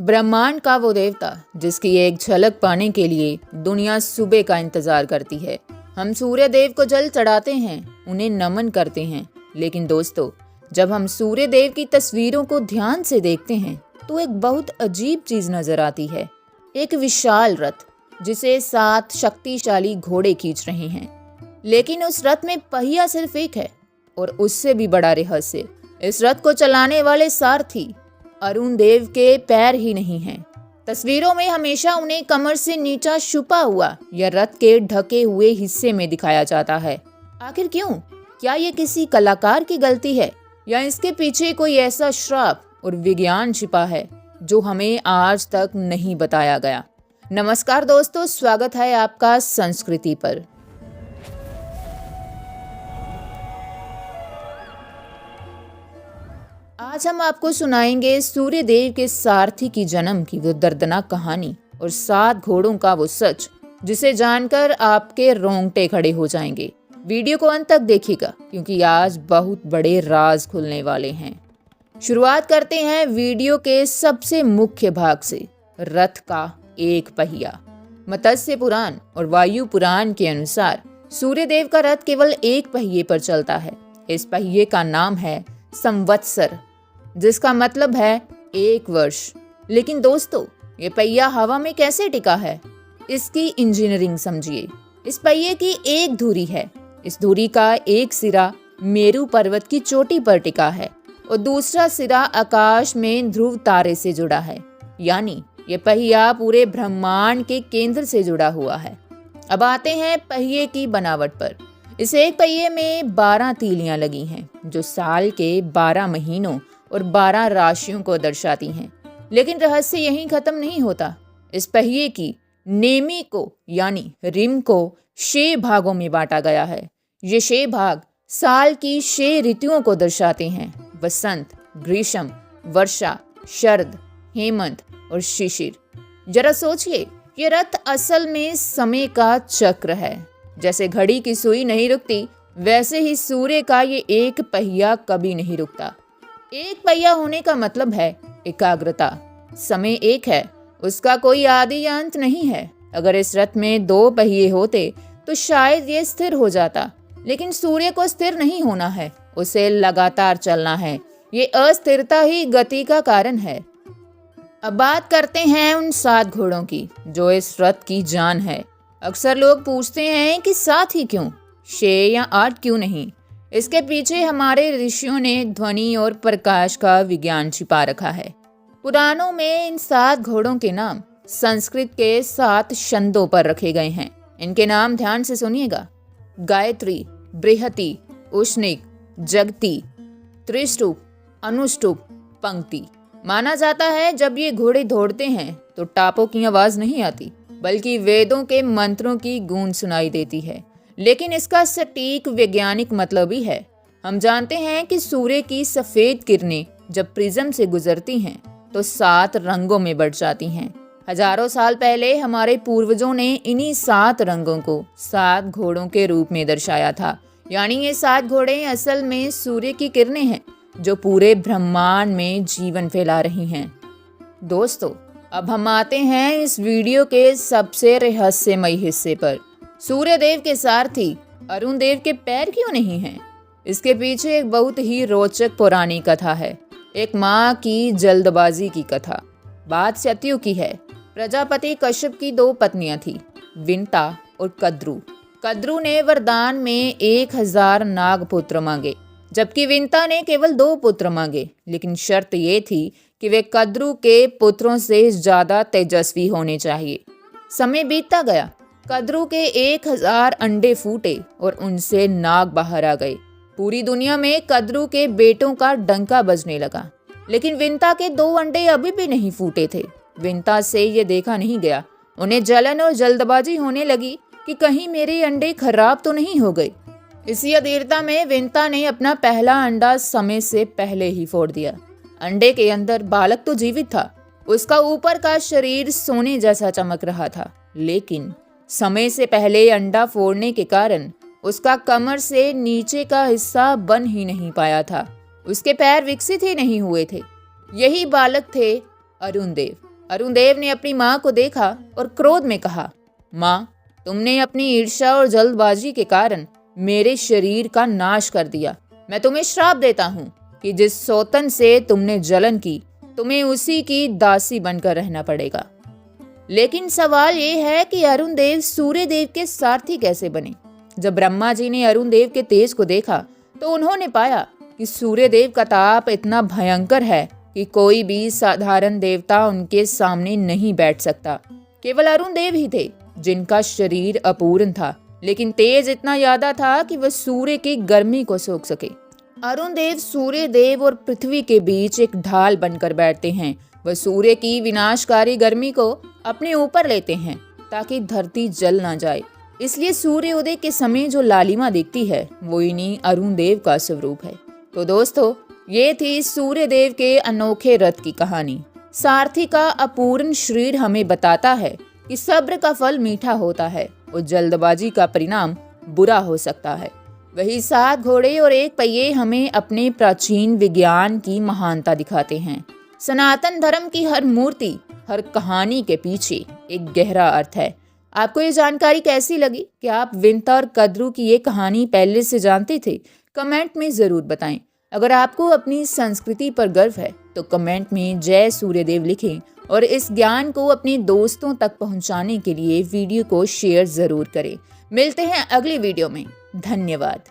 ब्रह्मांड का वो देवता जिसकी एक झलक पाने के लिए दुनिया सुबह का इंतजार करती है। हम सूर्य देव को जल चढ़ाते हैं, उन्हें नमन करते हैं। लेकिन दोस्तों, जब हम सूर्य देव की तस्वीरों को ध्यान से देखते हैं तो एक बहुत अजीब चीज नजर आती है। एक विशाल रथ जिसे 7 शक्तिशाली घोड़े खींच रहे हैं, लेकिन उस रथ में पहिया सिर्फ एक है। और उससे भी बड़ा रहस्य, इस रथ को चलाने वाले सारथी अरुण देव के पैर ही नहीं हैं। तस्वीरों में हमेशा उन्हें कमर से नीचा छुपा हुआ या रथ के ढके हुए हिस्से में दिखाया जाता है। आखिर क्यों? क्या ये किसी कलाकार की गलती है या इसके पीछे कोई ऐसा श्राप और विज्ञान छिपा है जो हमें आज तक नहीं बताया गया? नमस्कार दोस्तों, स्वागत है आपका संस्कृति पर। आज हम आपको सुनाएंगे सूर्य देव के सारथी की जन्म की वो दर्दनाक कहानी और 7 घोड़ों का वो सच जिसे जानकर आपके रोंगटे खड़े हो जाएंगे। वीडियो को अंत तक देखिएगा क्योंकि आज बहुत बड़े राज खुलने वाले हैं। शुरुआत करते हैं वीडियो के सबसे मुख्य भाग से, रथ का एक पहिया। मत्स्य पुराण और वायु पुराण के अनुसार सूर्य देव का रथ केवल एक पहिए पर चलता है। इस पहिए का नाम है संवत्सर, जिसका मतलब है 1 वर्ष। लेकिन दोस्तों, ये पहिया हवा में कैसे टिका है? इसकी इंजीनियरिंग समझिए। इस पहिए की एक धुरी है। इस धुरी का एक सिरा मेरू पर्वत की चोटी पर टिका है और दूसरा सिरा आकाश में ध्रुव तारे से जुड़ा है। यानी ये पहिया पूरे ब्रह्मांड के केंद्र से जुड़ा हुआ है। अब आते हैं पहिए की बनावट पर। इस एक पहिए में 12 तीलियां लगी हैं जो साल के 12 महीनों और 12 राशियों को दर्शाती हैं। लेकिन रहस्य यहीं खत्म नहीं होता। इस पहिए की नेमी को यानी रिम को 6 भागों में बांटा गया है। ये 6 भाग साल की 6 ऋतुओं को दर्शाते हैं: वसंत, ग्रीष्म, वर्षा, शरद, हेमंत और शिशिर। जरा सोचिए, ये रथ असल में समय का चक्र है। जैसे घड़ी की सुई नहीं रुकती, वैसे ही सूर्य का ये एक पहिया कभी नहीं रुकता। एक पहिया होने का मतलब है एकाग्रता। समय एक है, उसका कोई आदि या अंत नहीं है। अगर इस रथ में 2 पहिए होते तो शायद ये स्थिर हो जाता, लेकिन सूर्य को स्थिर नहीं होना है, उसे लगातार चलना है। ये अस्थिरता ही गति का कारण है। अब बात करते हैं उन 7 घोड़ों की जो इस रथ की जान है। अक्सर लोग पूछते हैं कि 7 ही क्यों, 6 या 8 क्यों नहीं? इसके पीछे हमारे ऋषियों ने ध्वनि और प्रकाश का विज्ञान छिपा रखा है। पुराणों में इन 7 घोड़ों के नाम संस्कृत के 7 छंदों पर रखे गए हैं। इनके नाम ध्यान से सुनिएगा: गायत्री, बृहति, उष्णिक, जगति, त्रिष्टुप, अनुष्टुप, पंक्ति। माना जाता है जब ये घोड़े दौड़ते हैं तो टापों की आवाज नहीं आती, बल्कि वेदों के मंत्रों की गूंज सुनाई देती है। लेकिन इसका सटीक वैज्ञानिक मतलब भी है। हम जानते हैं कि सूर्य की सफेद किरणें जब प्रिज्म से गुजरती हैं तो 7 रंगों में बढ़ जाती हैं। हजारों साल पहले हमारे पूर्वजों ने इन्हीं 7 रंगों को 7 घोड़ों के रूप में दर्शाया था। यानी ये 7 घोड़े असल में सूर्य की किरणें हैं जो पूरे ब्रह्मांड में जीवन फैला रही हैं। दोस्तों, अब हम आते हैं इस वीडियो के सबसे रहस्यमयी हिस्से पर। सूर्य देव के सारथी अरुण देव के पैर क्यों नहीं हैं? इसके पीछे एक बहुत ही रोचक पौराणिक कथा है। एक माँ की जल्दबाजी की कथा। बात सतयुग की है। प्रजापति कश्यप की 2 पत्नियां थीं, विंता और कद्रू। कद्रू ने वरदान में 1000 नागपुत्र मांगे, जबकि विंता ने केवल 2 पुत्र मांगे। लेकिन शर्त ये थी कि वे कद्रू के पुत्रों से ज्यादा तेजस्वी होने चाहिए। समय बीतता गया। कद्रू के 1000 अंडे फूटे और उनसे नाग बाहर आ गए। पूरी दुनिया में कद्रू के बेटों का डंका बजने लगा। लेकिन विंता के 2 अंडे अभी भी नहीं फूटे थे। विंता से ये देखा नहीं गया। उन्हें जलन और जल्दबाजी होने लगी कि कहीं मेरे अंडे खराब तो नहीं हो गए। इसी अधीरता में विंता ने अपना पहला अंडा समय से पहले ही फोड़ दिया। अंडे के अंदर बालक तो जीवित था। उसका ऊपर का शरीर सोने जैसा चमक रहा था, लेकिन समय से पहले अंडा फोड़ने के कारण उसका कमर से नीचे का हिस्सा बन ही नहीं पाया था। उसके पैर विकसित ही नहीं हुए थे। यही बालक थे अरुण देव। अरुणदेव ने अपनी माँ को देखा और क्रोध में कहा, माँ, तुमने अपनी ईर्ष्या और जल्दबाजी के कारण मेरे शरीर का नाश कर दिया। मैं तुम्हें श्राप देता हूँ कि जिस सौतन से तुमने जलन की, तुम्हें उसी की दासी बनकर रहना पड़ेगा। लेकिन सवाल ये है कि अरुणदेव सूर्यदेव के सारथी कैसे बने? जब ब्रह्मा जी ने अरुणदेव के तेज को देखा तो उन्होंने पाया कि सूर्यदेव का ताप इतना भयंकर है कि कोई भी साधारण देवता उनके सामने नहीं बैठ सकता। केवल अरुणदेव ही थे जिनका शरीर अपूर्ण था, लेकिन तेज इतना ज्यादा था कि वह सूर्य की गर्मी को सोख सके। अरुणदेव सूर्यदेव और पृथ्वी के बीच एक ढाल बनकर बैठते हैं। वह सूर्य की विनाशकारी गर्मी को अपने ऊपर लेते हैं ताकि धरती जल ना जाए। इसलिए सूर्योदय के समय जो लालिमा दिखती है वो इन्हीं अरुणदेव का स्वरूप है। तो दोस्तों, ये थी सूर्यदेव के अनोखे रथ की कहानी। सारथी का अपूर्ण शरीर हमें बताता है कि सब्र का फल मीठा होता है और जल्दबाजी का परिणाम बुरा हो सकता है। वही 7 घोड़े और 1 पहिए हमें अपने प्राचीन विज्ञान की महानता दिखाते हैं। सनातन धर्म की हर मूर्ति, हर कहानी के पीछे एक गहरा अर्थ है। आपको ये जानकारी कैसी लगी? क्या आप विंता और कद्रू की ये कहानी पहले से जानते थे? कमेंट में ज़रूर बताएं। अगर आपको अपनी संस्कृति पर गर्व है तो कमेंट में जय सूर्यदेव लिखें और इस ज्ञान को अपने दोस्तों तक पहुंचाने के लिए वीडियो को शेयर ज़रूर करें। मिलते हैं अगली वीडियो में। धन्यवाद।